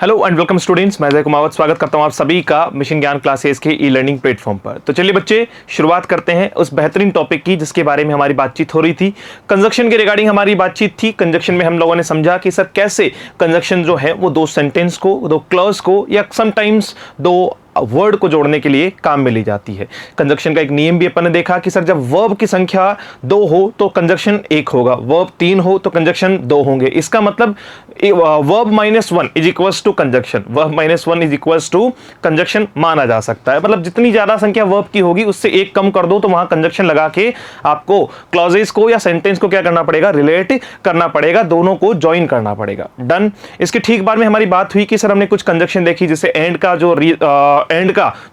Hello and welcome students, मैं अजय कुमावत स्वागत करता हूं आप सभी का मिशन ज्ञान क्लासेस के ई लर्निंग प्लेटफॉर्म पर। तो चलिए बच्चे, शुरुआत करते हैं उस बेहतरीन टॉपिक की जिसके बारे में हमारी बातचीत हो रही थी। कंजक्शन के रिगार्डिंग हमारी बातचीत थी। कंजक्शन में हम लोगों ने समझा कि सर कैसे कंजक्शन जो है वो दो सेंटेंस को, दो क्लॉज को या समटाइम्स दो वर्ड को जोड़ने के लिए काम में ली जाती है। कंजक्शन का एक नियम भी अपन ने देखा कि सर जब वर्ब की संख्या 2 हो तो कंजक्शन 1 होगा, वर्ब 3 हो तो कंजक्शन 2 होंगे। इसका मतलब verb -1 is equals to conjunction, verb -1 is equals to conjunction माना जा सकता है। मतलब जितनी ज्यादा संख्या वर्ब की होगी उससे एक कम कर दो तो वहां कंजक्शन लगा के आपको क्लॉजेस को या सेंटेंस को क्या करना पड़ेगा, रिलेट करना पड़ेगा, दोनों को ज्वाइन करना पड़ेगा। डन। इसके ठीक बाद में हमारी बात हुई कि सर हमने कुछ कंजक्शन देखी, जैसे एंड का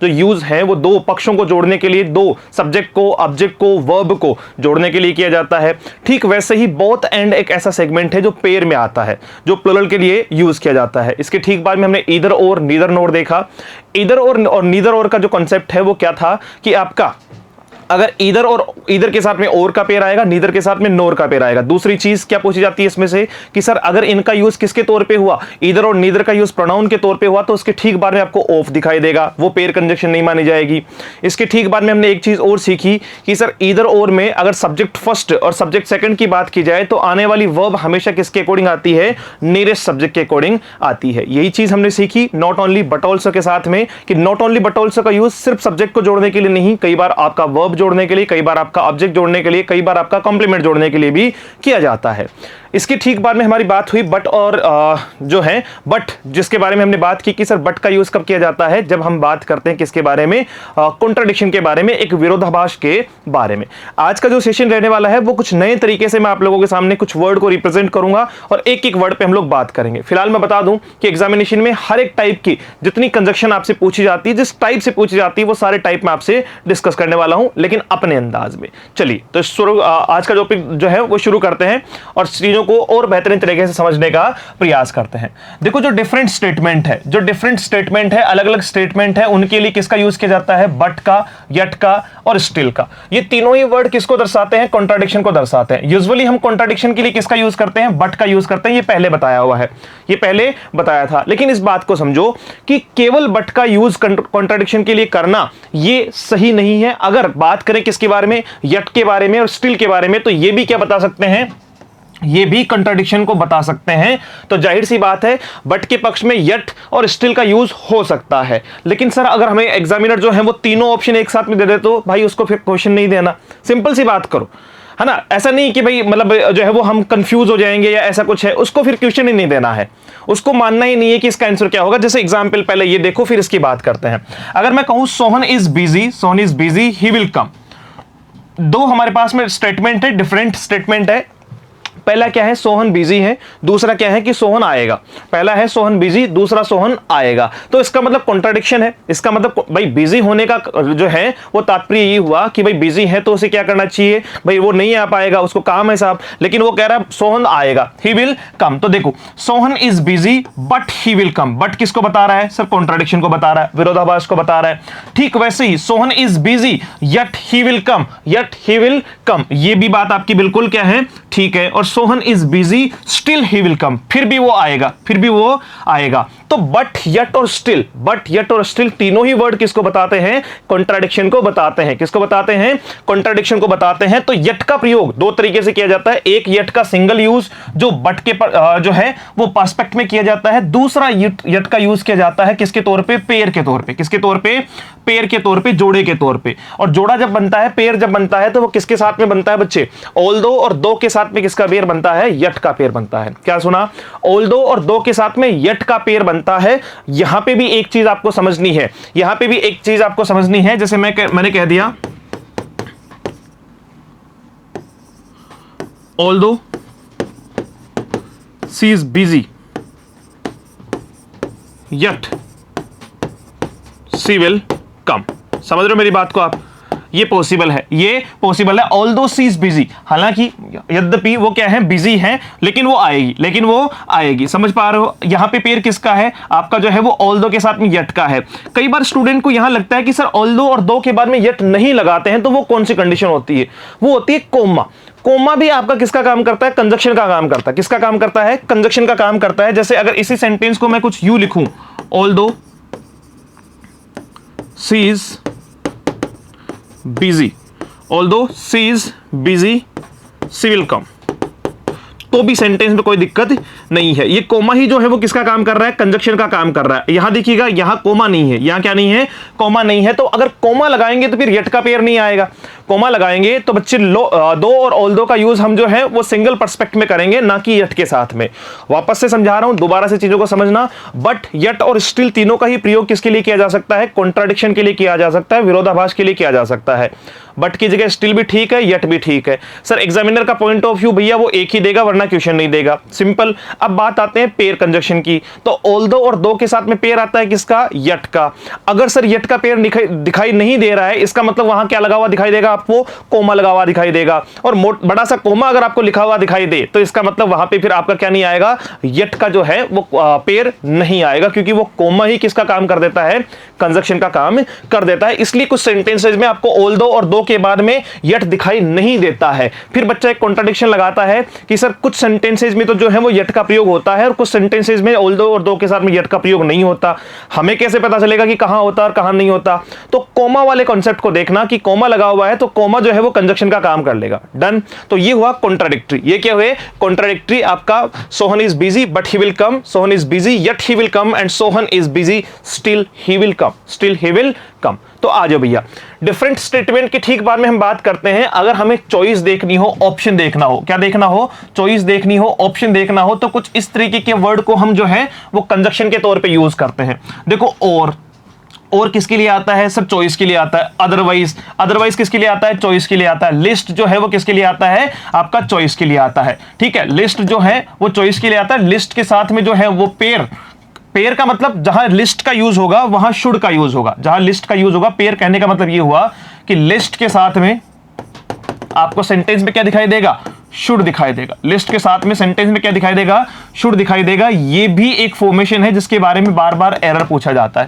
जो यूज है वो दो पक्षों को जोड़ने के लिए, दो सब्जेक्ट को, ऑब्जेक्ट को, वर्ब को जोड़ने के लिए किया जाता है। ठीक वैसे ही बोथ एंड एक ऐसा सेगमेंट है जो पेयर में आता है, जो प्लुरल के लिए यूज किया जाता है। इसके ठीक बाद में हमने ईदर और नीदर नोर देखा। ईदर और नीदर और का जो कॉन्सेप्ट है वो क्या था कि आपका अगर ईदर के साथ में और का पेयर आएगा, नीदर के साथ में नोर का पेयर आएगा। दूसरी चीज क्या पूछी जाती है इसमें से कि सर अगर इनका यूज किसके तौर पे हुआ, ईदर और नीदर का यूज प्रोनाउन के तौर पे हुआ तो उसके ठीक बाद में आपको ऑफ दिखाई देगा, वो पेयर कंजक्शन नहीं मानी जाएगी। इसके ठीक बाद में हमने एक चीज और सीखी कि सर ईदर और में अगर सब्जेक्ट फर्स्ट और सब्जेक्ट सेकंड की बात की जाए तो आने वाली वर्ब हमेशा किसके अकॉर्डिंग आती है, नियरेस्ट सब्जेक्ट के अकॉर्डिंग आती है। यही चीज हमने सीखी नॉट ओनली बट ऑल्सो के साथ में कि नॉट ओनली बट ऑल्सो का यूज सिर्फ सब्जेक्ट को जोड़ने के लिए नहीं, कई बार आपका वर्ब जोड़ने के लिए, कई बार आपका ऑब्जेक्ट जोड़ने के लिए, कई बार आपका कॉम्प्लीमेंट जोड़ने के लिए भी किया जाता है। इसके ठीक बाद में हमारी बात हुई बट और जो है बट, जिसके बारे में हमने बात की कि सर बट का यूज कब किया जाता है, जब हम बात करते हैं किसके बारे में, कॉन्ट्राडिक्शन के बारे में, एक विरोधाभास के बारे में। आज का जो सेशन रहने वाला है वो कुछ नए तरीके से मैं आप लोगों के सामने कुछ वर्ड को रिप्रेजेंट करूंगा और एक एक वर्ड पे हम लोग बात करेंगे। फिलहाल मैं बता दूं कि एग्जामिनेशन में हर एक टाइप की जितनी कंजक्शन आपसे पूछी जाती है, जिस टाइप से पूछी जाती है, वो सारे टाइप में आपसे डिस्कस करने वाला हूं, लेकिन अपने अंदाज में। चलिए तो आज का टॉपिक जो है वो शुरू करते हैं और चीजों को और बेहतरीन तरीके से समझने का प्रयास करते हैं। देखो जो डिफरेंट स्टेटमेंट है, अलग अलग स्टेटमेंट है, उनके लिए किसका यूज किया जाता है, बट का, यट का और स्टिल का। ये तीनों ही वर्ड किसको दर्शाते हैं, कॉन्ट्राडिक्शन को दर्शाते हैं। यूजुअली हम कॉन्ट्राडिक्शन के लिए किसका यूज करते हैं, बट का यूज करते हैं। ये पहले बताया हुआ है, ये पहले बताया था, लेकिन इस बात को समझो कि केवल बट का यूज कॉन्ट्राडिक्शन के लिए करना ये सही नहीं है। अगर बात करें किसके बारे में, यट के बारे में और स्टिल के बारे में, तो ये भी क्या बता सकते हैं, ये भी कंट्राडिक्शन को बता सकते हैं। तो जाहिर सी बात है बट के पक्ष में यट और स्टिल का यूज हो सकता है। लेकिन सर अगर हमें एग्जामिनर जो है वो तीनों ऑप्शन एक साथ में दे दे तो भाई उसको फिर क्वेश्चन नहीं देना। सिंपल सी बात करो, है ना। ऐसा नहीं कि भाई मतलब जो है वो हम कंफ्यूज हो जाएंगे या ऐसा कुछ है, उसको फिर क्वेश्चन ही नहीं देना है, उसको मानना ही नहीं है कि इसका आंसर क्या होगा। जैसे एग्जांपल पहले ये देखो फिर इसकी बात करते हैं। अगर मैं कहूं Sohan is busy he will कम, दो हमारे पास में स्टेटमेंट है, डिफरेंट स्टेटमेंट है। पहला क्या है, सोहन बिजी है, दूसरा क्या है कि सोहन आएगा। पहला है सोहन बिजी, दूसरा सोहन आएगा, तो इसका मतलब कॉन्ट्राडिक्शन है। इसका मतलब भाई बिजी होने का जो है वो तात्पर्य ये हुआ कि भाई बिजी है तो उसे क्या करना चाहिए, भाई वो नहीं आ पाएगा, उसको काम है साहब, लेकिन वो कह रहा है सोहन आएगा, ही विल कम। तो देखो Sohan is busy but he will come, but किसको बता रहा है, सर कॉन्ट्राडिक्शन को बता रहा है, विरोधाभास को बता रहा है। ठीक वैसे ही Sohan is busy yet he will come, ये भी बात आपकी बिल्कुल क्या है, ठीक है। और Sohan is busy still he will कम, फिर भी वो आएगा, तो बट यट और स्टिल तीनों ही वर्ड किसको बताते हैं, कॉन्ट्राडिक्शन को बताते हैं। किसको बताते हैं, कॉन्ट्राडिक्शन को बताते हैं। तो यट का प्रयोग दो तरीके से किया जाता है। एक यट का सिंगल यूज जो बट के जो है वो पर्सपेक्ट में किया जाता है। दूसरा यट का यूज किया जाता है किसके तौर पे, पेयर के तौर पे। किसके तौर पे, पेयर के तौर पे, जोड़े के तौर पे। और जोड़ा जब बनता है, पेयर जब बनता है, तो वो किसके साथ में बनता है बच्चे, ऑल्दो और दो के साथ में किसका पेयर बनता है, यट का पेयर बनता है। क्या सुना, ऑल्दो और दो के साथ में यट का पेयर बनता है। यहां पे भी एक चीज आपको समझनी है, जैसे मैंने कह दिया although she is busy yet she will come. समझ रहे हो मेरी बात को आप, ये पॉसिबल है, ये पॉसिबल है। ऑल्दो सी इज बिजी, हालांकि यद्यपि वो क्या है, बिजी है, लेकिन वो आएगी, समझ पा रहे हो। यहाँ पे पेयर किसका है, आपका जो है वो ऑल्दो के साथ में यट का है। कई बार स्टूडेंट को यहाँ लगता है कि सर ऑल्दो और दो के बाद में यट नहीं लगाते हैं, तो वो कौन सी कंडीशन होती है, वो होती है कोमा। कोमा भी आपका किसका काम करता है, कंजक्शन का काम करता है। किसका काम करता है, कंजक्शन का काम करता है। जैसे अगर इसी सेंटेंस को मैं कुछ यूं लिखूं, although she is busy, although she is busy she will come, तो भी सेंटेंस में कोई दिक्कत नहीं है। ये कोमा ही जो है वो किसका काम कर रहा है, कंजक्शन का काम कर रहा है। यहां देखिएगा, यहां कोमा नहीं है, यहां क्या नहीं है, कोमा नहीं है। तो अगर कोमा लगाएंगे तो फिर यट का पेयर नहीं आएगा। कोमा लगाएंगे तो बच्चे दो और ऑल्दो का यूज हम जो है वो सिंगल पर्सपेक्ट में करेंगे, ना कि यट के साथ में। वापस से समझा रहा हूं, दोबारा से चीजों को समझना। बट यट और स्टिल तीनों का ही प्रयोग किसके लिए किया जा सकता है, कॉन्ट्राडिक्शन के लिए किया जा सकता है, विरोधाभास के लिए किया जा सकता है। बट की जगह स्टिल भी ठीक है, यट भी ठीक है। सर एग्जामिनर का पॉइंट ऑफ व्यू भैया वो एक ही देगा, वरना क्वेश्चन नहीं देगा, सिंपल। अब बात आते हैं पेयर कंजक्शन की। तो ऑल्दो और दो के साथ में पेयर आता है किसका, यट का। अगर सर यट का पेयर दिखाई नहीं दे रहा है, इसका मतलब वहां क्या लगा हुआ दिखाई देगा आपको, कोमा लगा हुआ दिखाई देगा। और बड़ा सा कोमा अगर आपको लिखा हुआ दिखाई दे, तो इसका मतलब वहां पे फिर आपका क्या नहीं आएगा, यट का जो है वो पेयर नहीं आएगा, क्योंकि वो कोमा ही किसका काम कर देता है, कंजक्शन का काम कर देता है। इसलिए कुछ सेंटेंसेज में आपको ऑल्दो और दो के बाद में यट दिखाई नहीं देता है। फिर बच्चा एक कॉन्ट्राडिक्शन लगाता है कि सर कुछ सेंटेंसेज में तो जो है वो यट का प्रयोग होता है, और कुछ सेंटेंसेज में ऑल्दो और दो के साथ में यट का प्रयोग नहीं होता। हमें कैसे पता चलेगा कि कहां होता है और कहां नहीं होता? तो कोमा वाले कॉन्सेप्ट को देखना कि कोमा लगा हुआ है तो कोमा जो है वो कंजक्शन का काम कर लेगा। डन। तो ये हुआ कॉन्ट्राडिक्टरी। ये क्या हुए, कॉन्ट्राडिक्टरी। आपका Sohan is busy but he will come, Sohan is busy yet he will come, and Sohan is busy still he will come, still he will कम। तो आ जाओ भैया, डिफरेंट स्टेटमेंट के ठीक बाद में हम बात करते हैं। अगर हमें चॉइस देखनी हो, ऑप्शन देखना हो, क्या देखना हो, चॉइस देखनी हो, ऑप्शन देखना हो, तो कुछ इस तरीके के वर्ड को हम जो है वो कंजक्शन के तौर पे यूज करते हैं। देखो, और किसके लिए आता है, सब चॉइस के लिए आता है। अदरवाइज किसके लिए आता है, चॉइस के लिए आता है। लिस्ट जो है वो किसके लिए आता है, आपका चॉइस के लिए आता है। ठीक है, लिस्ट जो है वो चॉइस के लिए आता है। लिस्ट के साथ में जो है वो पेयर का मतलब जहां लिस्ट का यूज होगा वहां शुड का यूज होगा, जहां लिस्ट का यूज होगा। पेयर कहने का मतलब ये हुआ कि लिस्ट के साथ में आपको सेंटेंस में क्या दिखाई देगा, शुड दिखाई देगा। लिस्ट के साथ में सेंटेंस में क्या दिखाई देगा, शुड दिखाई देगा। ये भी एक फॉर्मेशन है जिसके बारे में बार बार एरर पूछा जाता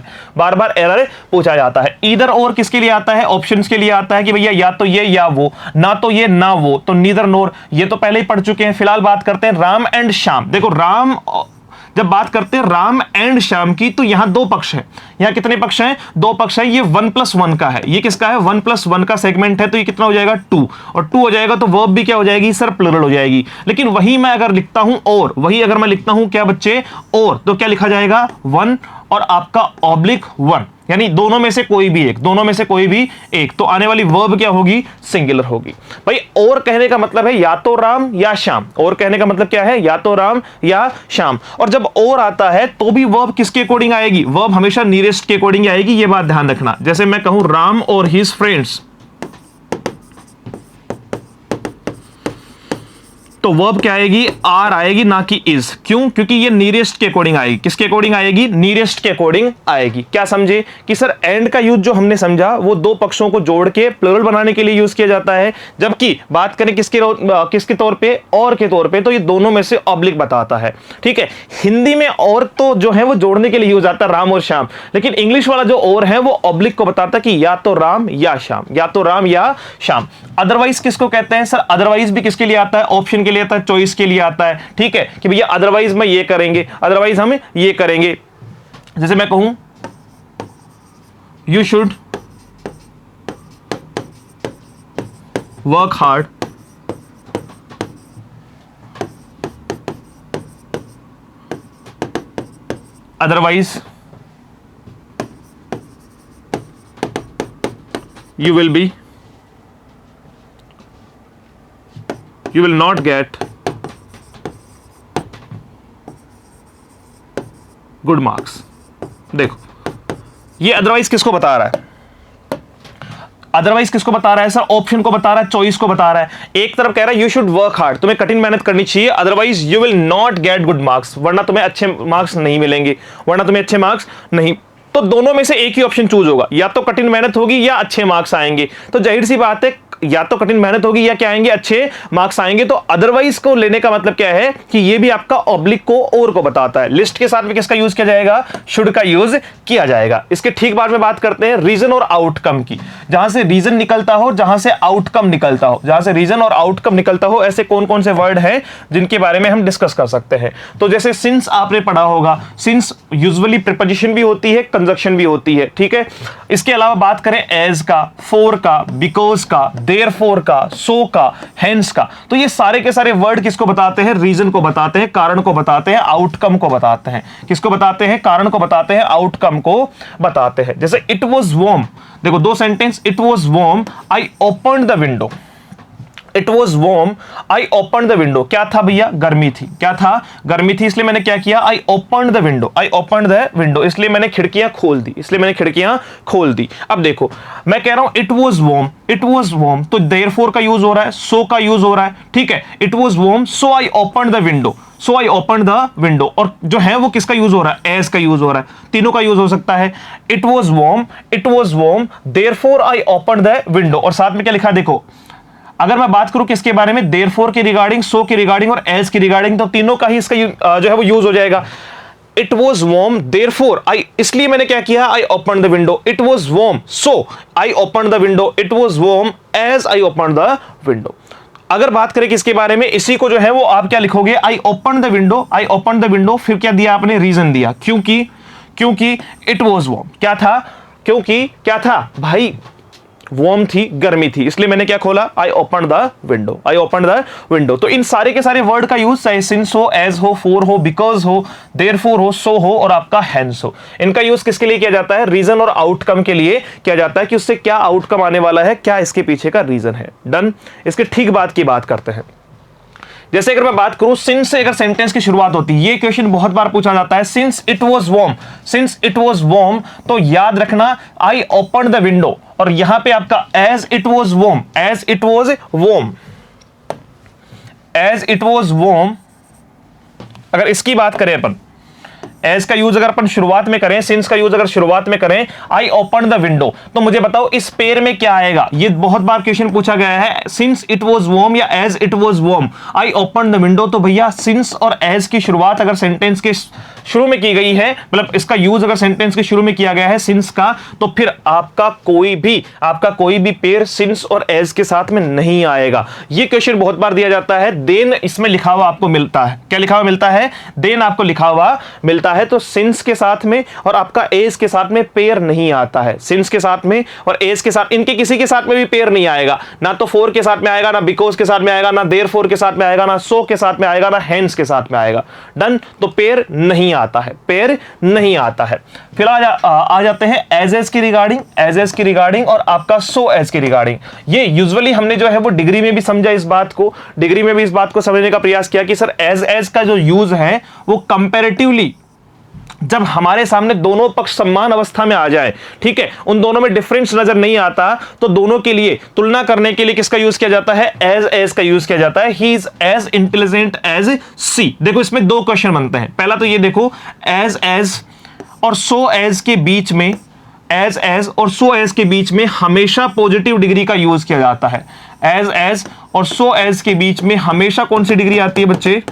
है, ईदर और किसके लिए आता है, ऑप्शंस के लिए आता है कि भैया या तो ये या वो, ना तो ये ना वो, तो नीदर नोर। ये तो पहले ही पढ़ चुके हैं। फिलहाल बात करते हैं राम एंड श्याम। देखो, जब बात करते हैं राम एंड श्याम की, तो यहां दो पक्ष हैं। यहां कितने पक्ष हैं, दो पक्ष हैं। ये 1+1 का है, ये किसका है, 1+1 का सेगमेंट है। तो ये कितना हो जाएगा, 2, और 2 हो जाएगा तो वर्ब भी क्या हो जाएगी सर, प्लुरल हो जाएगी। लेकिन वही मैं अगर लिखता हूं और, वही अगर मैं लिखता हूं क्या बच्चे, और, तो क्या लिखा जाएगा, 1 और आपका /1, यानी दोनों में से कोई भी एक, तो आने वाली वर्ब क्या होगी, सिंगुलर होगी। भाई, और कहने का मतलब है या तो राम या श्याम। और कहने का मतलब क्या है, या तो राम या श्याम। और जब और आता है तो भी वर्ब किसके अकॉर्डिंग आएगी, वर्ब हमेशा नियरेस्ट के अकॉर्डिंग आएगी। ये बात ध्यान रखना। जैसे मैं कहूं राम और हिज फ्रेंड्स, तो वर्ब क्या आएगी, आर आएगी, ना कि इज। क्यों, क्योंकि ये नियरेस्ट के अकॉर्डिंग आएगी। किसके अकॉर्डिंग आएगी, नियरेस्ट के अकॉर्डिंग आएगी। क्या समझे कि सर एंड का यूज जो हमने समझा वो दो पक्षों को जोड़ के प्लुरल बनाने के लिए यूज किया जाता है, जबकि बात करें किसके तौर पे, और के तौर पे, तो ये दोनों में से ऑब्लिक बताता है। ठीक है, हिंदी में और तो जो है वो जोड़ने के लिए यूज आता है, राम और श्याम, लेकिन इंग्लिश वाला जो और है वो ऑब्लिक को बताता है कि या तो राम या श्याम, या तो राम या श्याम। अदरवाइज किसको कहते हैं सर, अदरवाइज भी किसके लिए आता है, ऑप्शन के लिए आता है, चॉइस के लिए आता है। ठीक है, कि भैया अदरवाइज में ये करेंगे, अदरवाइज हम ये करेंगे। जैसे मैं कहूं you should work hard, otherwise you will not get good marks। देखो, ये अदरवाइज किसको बता रहा है, अदरवाइज किसको बता रहा है सर, ऑप्शन को बता रहा है, चॉइस को बता रहा है। एक तरफ कह रहा है यू शुड वर्क हार्ड, तुम्हें कठिन मेहनत करनी चाहिए, otherwise you will not get good marks, वरना तुम्हें अच्छे मार्क्स नहीं मिलेंगे, वरना तुम्हें अच्छे मार्क्स नहीं तो दोनों में से एक ही ऑप्शन चूज होगा, या तो कठिन मेहनत होगी या अच्छे मार्क्स आएंगे। तो जाहिर सी बात है या तो कठिन मेहनत होगी या क्या आएंगे, अच्छे मार्क्स आएंगे। तो अदरवाइज को लेने का मतलब क्या है कि ये भी आपका ऑब्लिक को और को बताता है। लिस्ट के साथ में किसका यूज किया जाएगा, शुड का यूज किया जाएगा। इसके ठीक बाद में बात करते हैं रीजन और आउटकम की। जहां से रीजन निकलता हो, जहां से आउटकम निकलता हो, जहां से रीजन और आउटकम निकलता हो, ऐसे कौन कौन से वर्ड हैं जिनके बारे में हम डिस्कस कर सकते हैं। तो जैसे सिंस आपने पढ़ा होगा, सिंस यूजुअली प्रीपोजिशन भी होती है, कंजक्शन भी होती है, ठीक है। इसके अलावा बात करें एज का, फॉर का, बिकॉज का, देयरफॉर का, सो का, हेंस का, तो ये सारे के सारे वर्ड किसको बताते हैं, रीजन को बताते हैं, कारण को बताते हैं, आउटकम को बताते हैं। किसको बताते हैं, कारण को बताते हैं, आउटकम को बताते हैं। जैसे इट वाज वार्म, देखो दो sentence, it was warm I opened the window, it was warm I open the window. क्या था भैया, गर्मी थी। क्या था, गर्मी थी, इसलिए मैंने क्या किया, I open the window, I open the window, इसलिए मैंने खिड़कियां खोल दी, इसलिए मैंने खिड़कियां खोल दी। अब देखो मैं कह रहा हूं it was warm, it was warm, तो देयरफॉर का यूज हो रहा है, सो का यूज हो रहा है, ठीक है। It was warm so I open the window, so I open the window, और जो है वो किसका यूज हो रहा है, एज का यूज हो रहा है, तीनों का यूज हो सकता है। It was warm therefore I open the window, और साथ में क्या लिखा देखो, अगर मैं बात करूं किसके बारे में, देयरफॉर के रिगार्डिंग, सो के रिगार्डिंग और एज के रिगार्डिंग, तो तीनों का ही इसका जो है वो यूज हो जाएगा। It was warm therefore I, इसलिए मैंने क्या किया, I open the window. It was warm so I open the window. It was warm as I open the window. अगर बात करें किसके बारे में, इसी को जो है वो आप क्या लिखोगे, आई open the window, I open the window, फिर क्या दिया आपने, रीजन दिया, क्योंकि इट वॉज वॉर्म, क्या था, क्योंकि क्या था भाई, वार्म थी, गर्मी थी, इसलिए मैंने क्या खोला, आई open the window, I open the window. तो इन सारे के सारे वर्ड का यूज चाहे सिंस हो, एज हो, फॉर हो, बिकॉज हो, देयरफॉर हो, सो हो और आपका हेंस हो, इनका यूज किसके लिए किया जाता है, रीजन और आउटकम के लिए किया जाता है कि उससे क्या आउटकम आने वाला है, क्या इसके पीछे का रीजन है। डन। इसके ठीक बाद की बात करते हैं। जैसे अगर मैं बात करूं सिंस से अगर सेंटेंस की शुरुआत होती है, ये क्वेश्चन बहुत बार पूछा जाता है, since it was warm, since it was warm, तो याद रखना आई ओपन द विंडो, और यहां पे आपका as it was warm, as it was warm, as it was warm, अगर इसकी बात करें अपन, एज का यूज अगर अपन शुरुआत में करें, सिंस का यूज अगर शुरुआत में करें, आई ओपन द विंडो, तो मुझे बताओ इस पेयर में क्या आएगा। ये बहुत बार क्वेश्चन पूछा गया है, सिंस इट वाज वार्म या as it was warm, I open the window. तो भैया सिंस और एज की शुरुआत अगर सेंटेंस के शुरू में की गई है, मतलब इसका यूज अगर सेंटेंस के शुरू में किया गया है सिंस का, तो फिर आपका कोई भी पेयर सिंस और एज के साथ में नहीं आएगा। ये क्वेश्चन बहुत बार दिया जाता है, देन इसमें लिखा हुआ आपको मिलता है, क्या लिखा हुआ मिलता है, देन आपको लिखा हुआ मिलता है। तो सिंस के साथ में और आपका एज के साथ में पेयर नहीं आता है, सिंस के साथ में और एज के साथ, इनके किसी के साथ में भी पेयर नहीं आएगा, ना तो फॉर के साथ में आएगा, ना बिकॉज के साथ में आएगा, ना देयरफॉर के साथ में आएगा, ना सो के साथ में आएगा, ना हेंस के साथ में आएगा। डन। तो पेयर नहीं आता है, पेयर नहीं आता है। फिर आ जाते हैं एज की रिगार्डिंग, एज की रिगार्डिंग और आपका सो एज की रिगार्डिंग। ये यूजुअली हमने जो है वो डिग्री में भी समझा, इस बात को डिग्री में भी इस बात को समझने का प्रयास किया कि सर एज का जो यूज है वो कंपैरेटिवली जब हमारे सामने दोनों पक्ष समान अवस्था में आ जाए, ठीक है, उन दोनों में डिफरेंस नजर नहीं आता, तो दोनों के लिए तुलना करने के लिए किसका यूज किया जाता है, एज का यूज किया जाता है। He is as intelligent as she. देखो इसमें दो क्वेश्चन बनते हैं। पहला तो ये देखो, एज और सो एज के बीच में, एज और सो एज के बीच में हमेशा पॉजिटिव डिग्री का यूज किया जाता है। एज और सो एज के बीच में हमेशा कौन सी डिग्री आती है बच्चे,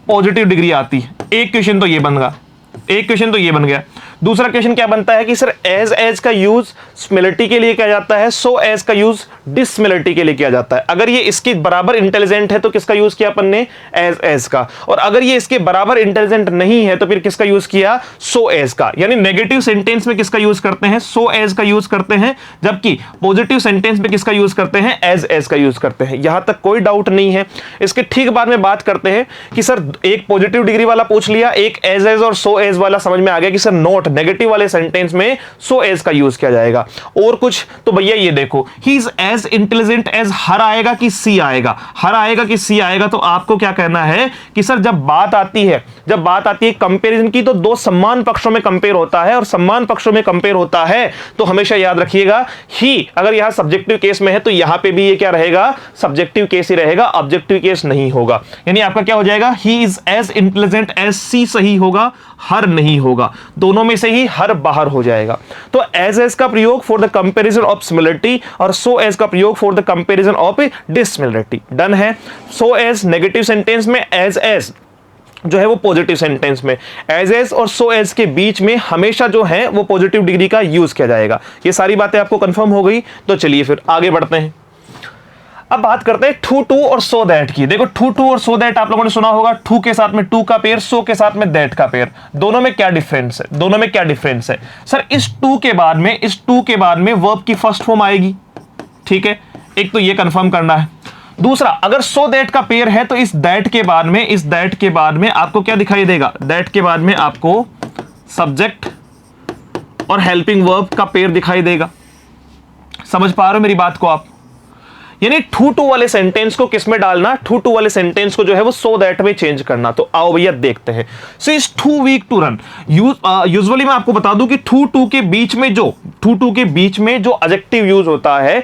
पॉजिटिव डिग्री आती है। एक क्वेश्चन तो ये बन गया। दूसरा क्वेश्चन क्या बनता है कि सर एज का यूज सिमिलरिटी के लिए किया जाता है, सो एज का यूज डिससिमिलरिटी के लिए किया जाता है। अगर ये इसके बराबर इंटेलिजेंट है तो किसका यूज किया अपन ने, एज का, और अगर ये इसके बराबर इंटेलिजेंट नहीं है तो फिर किसका यूज किया, सो एज का। यानी नेगेटिव सेंटेंस में किसका यूज करते हैं, सो एज का यूज करते हैं, जबकि पॉजिटिव सेंटेंस में किसका यूज करते हैं, एज का यूज करते हैं। यहां तक कोई डाउट नहीं है। इसके ठीक बाद में बात करते हैं कि सर एक पॉजिटिव डिग्री वाला पूछ लिया, एक एज और सो एज वाला समझ में आ गया कि सर नोट नेगेटिव वाले सेंटेंस में सो एज का यूज किया जाएगा। और कुछ तो भैया ये देखो, he is as intelligent as, her आएगा कि सी आएगा, हर आएगा कि सी आएगा। तो आपको क्या कहना है कि सर जब बात आती है कंपैरिजन की, तो दो समान पक्षों में कंपेयर होता है, और समान पक्षों में कंपेयर होता है तो हमेशा याद रखिएगा ही, अगर यहां सब्जेक्टिव केस में है तो यहां पे भी ये क्या रहेगा, सब्जेक्टिव केस ही रहेगा, ऑब्जेक्टिव केस नहीं होगा। यानी आपका क्या हो जाएगा, he is as intelligent as she सही होगा, हर नहीं होगा। दोनों में से ही हर बाहर हो जाएगा। तो एज एज का प्रयोग for the comparison of similarity और सो एज का प्रयोग for the comparison of dissimilarity. Done है। सो एज नेगेटिव सेंटेंस में, एज एज जो है वो पॉजिटिव सेंटेंस में। एज एज और सो एज के बीच में हमेशा जो है वो पॉजिटिव डिग्री का यूज किया जाएगा। ये सारी बातें आपको कंफर्म हो गई। तो चलिए फिर आगे बढ़ते हैं। अब बात करते हैं टू टू और सो दैट की। देखो टू टू और सो दैट आप लोगों ने सुना होगा, टू के साथ में टू का पेयर, सो के साथ में दैट का पेयर। दोनों में क्या डिफरेंस है? दोनों में क्या डिफरेंस है सर? इस टू के बाद में वर्ब की फर्स्ट फॉर्म आएगी, ठीक है, एक तो ये कंफर्म करना है। दूसरा, अगर सो दैट का पेयर है तो इस दैट के बाद में आपको क्या दिखाई देगा? दैट के बाद में आपको सब्जेक्ट और हेल्पिंग वर्ब का पेयर दिखाई देगा। समझ पा रहे हो मेरी बात को आप? यानी टू टू वाले सेंटेंस को किस में डालना? टू टू वाले सेंटेंस को जो है वो सो दैट में चेंज करना। तो आओ भैया देखते हैं। So is too weak to run. Usually मैं आपको बता दूं कि टू टू के बीच में जो एडजेक्टिव यूज होता है,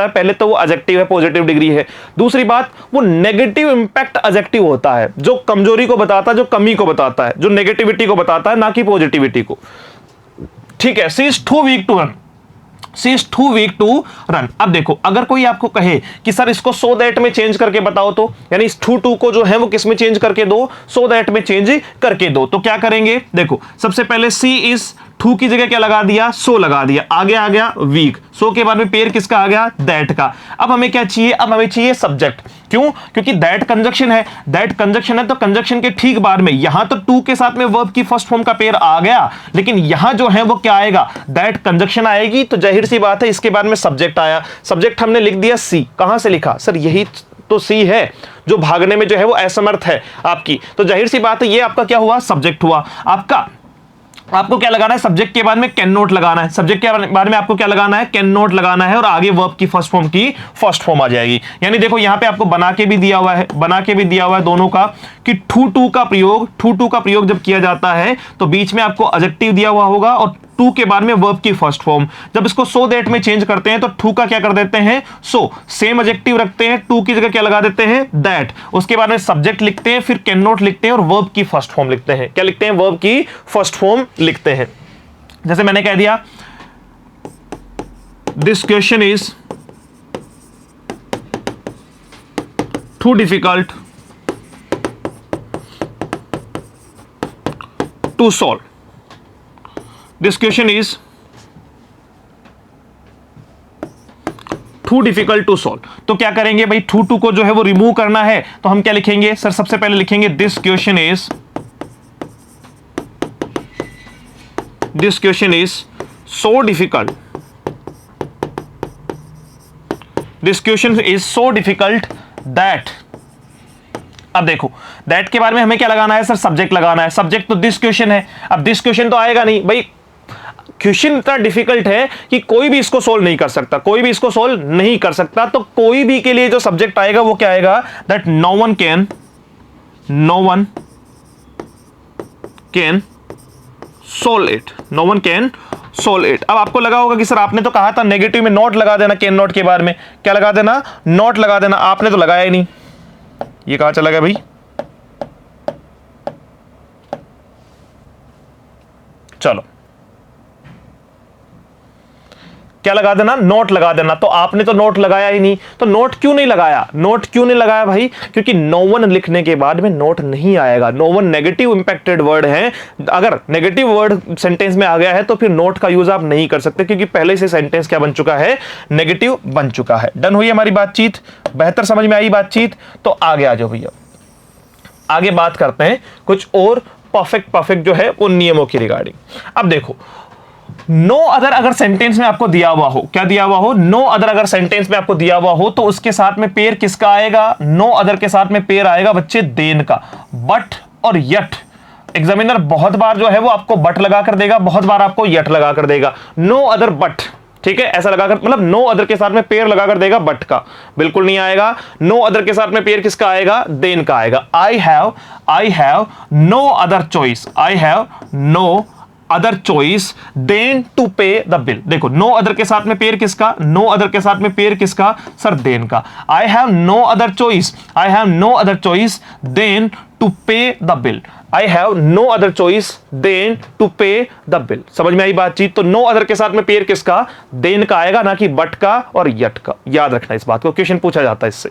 पहले तो वो एडजेक्टिव है, पॉजिटिव डिग्री है। दूसरी बात, वो नेगेटिव इंपैक्ट एडजेक्टिव होता है, जो कमजोरी को बताता है, जो कमी को बताता है, जो नेगेटिविटी को बताता है, ना कि पॉजिटिविटी को। ठीक है। She is too weak to run. She is too weak to run। अब देखो, अगर कोई आपको कहे कि सर इसको so that में चेंज करके बताओ, तो यानी इस टू को जो है वो किस में चेंज करके दो? so that में चेंज करके दो। तो क्या करेंगे? देखो, सबसे पहले सी इज, टू की जगह क्या लगा दिया? सो लगा दिया। आगे आ गया वीक, सो के बाद में पेयर किसका आ गया? दैट का। अब हमें क्या चाहिए? अब हमें चाहिए सब्जेक्ट। क्यों? क्योंकि दैट कंजक्शन है, तो कंजक्शन के ठीक बाद में, यहां तो टू के साथ में वर्ब की फर्स्ट फॉर्म का पेयर आ गया, लेकिन यहां जो है वो क्या आएगा? दैट कंजक्शन आएगी। तो जाहिर सी बात है इसके बाद में सब्जेक्ट आया। सब्जेक्ट हमने लिख दिया सी। कहां से लिखा? सर यही तो सी है जो भागने में जो है वो असमर्थ है आपकी। तो जाहिर सी बात है ये आपका क्या हुआ? सब्जेक्ट हुआ आपका। आपको क्या लगाना है? सब्जेक्ट के बाद में कैन नॉट लगाना है। सब्जेक्ट के बारे में आपको क्या लगाना है? कैन नॉट लगाना है, और आगे वर्ब की फर्स्ट फॉर्म आ जाएगी। यानी देखो यहां पे आपको बना के भी दिया हुआ है दोनों का, कि टू का प्रयोग जब किया जाता है तो बीच में आपको एडजेक्टिव दिया हुआ होगा और टू के बाद में वर्ब की फर्स्ट फॉर्म। जब इसको सो दैट में चेंज करते हैं तो टू का क्या कर देते हैं? सो। सेम एडजेक्टिव रखते हैं, टू की जगह क्या लगा देते हैं? दैट। उसके बाद में सब्जेक्ट लिखते हैं, फिर कैन नॉट लिखते हैं और वर्ब की फर्स्ट फॉर्म लिखते हैं। क्या लिखते हैं? वर्ब की फर्स्ट फॉर्म लिखते हैं। जैसे मैंने कह दिया, this question is too difficult to solve. This question is too difficult to solve। तो क्या करेंगे भाई? टू को जो है वो रिमूव करना है, तो हम क्या लिखेंगे? सर सबसे पहले लिखेंगे this question is so difficult। This question is so difficult that। अब देखो, दैट के बारे में हमें क्या लगाना है? सर सब्जेक्ट लगाना है। सब्जेक्ट तो दिस क्वेश्चन है। अब दिस क्वेश्चन तो आएगा नहीं भाई, क्वेश्चन इतना डिफिकल्ट है कि कोई भी इसको सोल्व नहीं कर सकता। तो कोई भी के लिए जो सब्जेक्ट आएगा वो क्या आएगा? That no one can solve it. अब आपको लगा होगा कि सर आपने तो कहा था नेगेटिव में नॉट लगा देना, कैन नॉट के बारे में क्या लगा देना? नॉट लगा देना। आपने तो लगाया ही नहीं। ये कहां चला गया भाई? चलो, क्या लगा देना? नोट लगा देना। तो आपने तो नोट लगाया ही नहीं। तो नोट क्यों नहीं लगाया भाई? क्योंकि नो वन लिखने के बाद में नोट नहीं आएगा। No one negative impacted word है। अगर नेगेटिव वर्ड सेंटेंस में आ गया है तो फिर नोट का यूज आप नहीं कर सकते, क्योंकि पहले से सेंटेंस क्या बन चुका है? नेगेटिव बन चुका है। डन हुई हमारी बातचीत? बेहतर समझ में आई बातचीत? तो आगे आ जाओ भैया, आगे बात करते हैं कुछ और परफेक्ट जो है उन नियमों की रिगार्डिंग। अब देखो, नो अदर अगर सेंटेंस में आपको दिया हुआ हो, क्या दिया हुआ हो? नो अदर अगर सेंटेंस में आपको दिया हुआ हो तो उसके साथ में पेयर किसका आएगा? नो अदर के साथ में पेयर आएगा बच्चे देन का। बट और यट। एग्जामिनर बहुत बार जो है वो आपको बट लगा कर देगा, बहुत बार आपको यट लगा कर देगा। नो अदर बट, ठीक है, ऐसा लगाकर, मतलब नो अदर के साथ में पेयर लगाकर देगा, बट का बिल्कुल नहीं आएगा। नो अदर के साथ में पेयर किसका आएगा? देन का आएगा। I have no other choice. I have no other choice than to pay the bill. देखो, नो अदर के साथ में पेयर किसका? नो अदर के साथ में पेयर किसका? सर देन का। I have no other choice than to pay the bill. I have no other choice than to pay the bill. समझ में आई बातचीत? तो नो अदर के साथ में पेयर किसका? देन का आएगा, ना कि बट का और यट का। याद रखना इस बात को, क्वेश्चन पूछा जाता है इससे।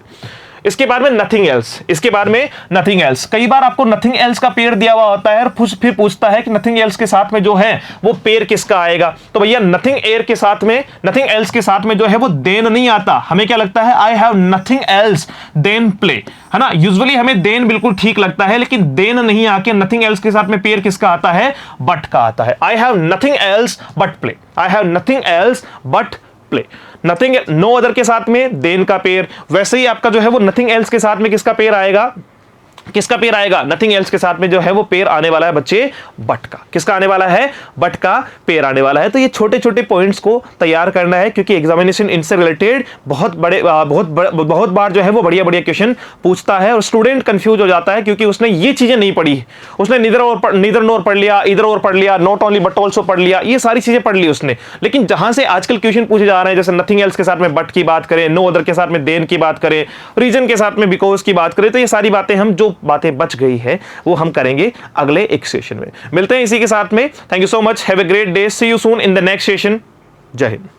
इसके बाद में नथिंग एल्स, इसके बाद में नथिंग एल्स। कई बार आपको नथिंग एल्स का पेयर दिया हुआ होता है और फिर पूछता है कि नथिंग एल्स के साथ में जो है वो पेयर किसका आएगा। तो भैया नथिंग एयर के साथ में, नथिंग एल्स के साथ में जो है वो देन नहीं आता। हमें क्या लगता है? I have nothing else than play, है ना। यूजुअली हमें देन बिल्कुल ठीक लगता है, लेकिन देन नहीं आके नथिंग एल्स के साथ में पेयर किसका आता है? बट का आता है। I have nothing else but play, I have nothing else but play. Nothing no other के साथ में देन का पेयर, वैसे ही आपका जो है वो नथिंग एल्स के साथ में किसका पेयर आएगा? किसका पेयर आएगा? नथिंग एल्स के साथ में जो है वो पेयर आने वाला है बच्चे बट का। किसका आने वाला है? बट का पेयर आने वाला है। तो ये छोटे छोटे पॉइंट्स को तैयार करना है, क्योंकि एग्जामिनेशन इनसे रिलेटेड बहुत बार जो है वो बढ़िया बढ़िया क्वेश्चन पूछता है और स्टूडेंट कंफ्यूज हो जाता है, क्योंकि उसने ये चीजें नहीं पढ़ी। उसने नीदर नोर पढ़ लिया, इधर और पढ़ लिया, नॉट ओनली बट ऑल्सो पढ़ लिया, ये सारी चीजें पढ़ ली उसने। लेकिन जहां से आजकल क्वेश्चन पूछे जा रहे हैं, जैसे नथिंग एल्स के साथ में बट की बात करें, नो अदर के साथ में देन की बात करें, रीजन के साथ में बिकॉज की बात करें, तो ये सारी बातें हम जो बातें बच गई है वो हम करेंगे अगले एक सेशन में। मिलते हैं इसी के साथ में। Thank you so much, have a great day, see you soon in the next session. जय हिंद।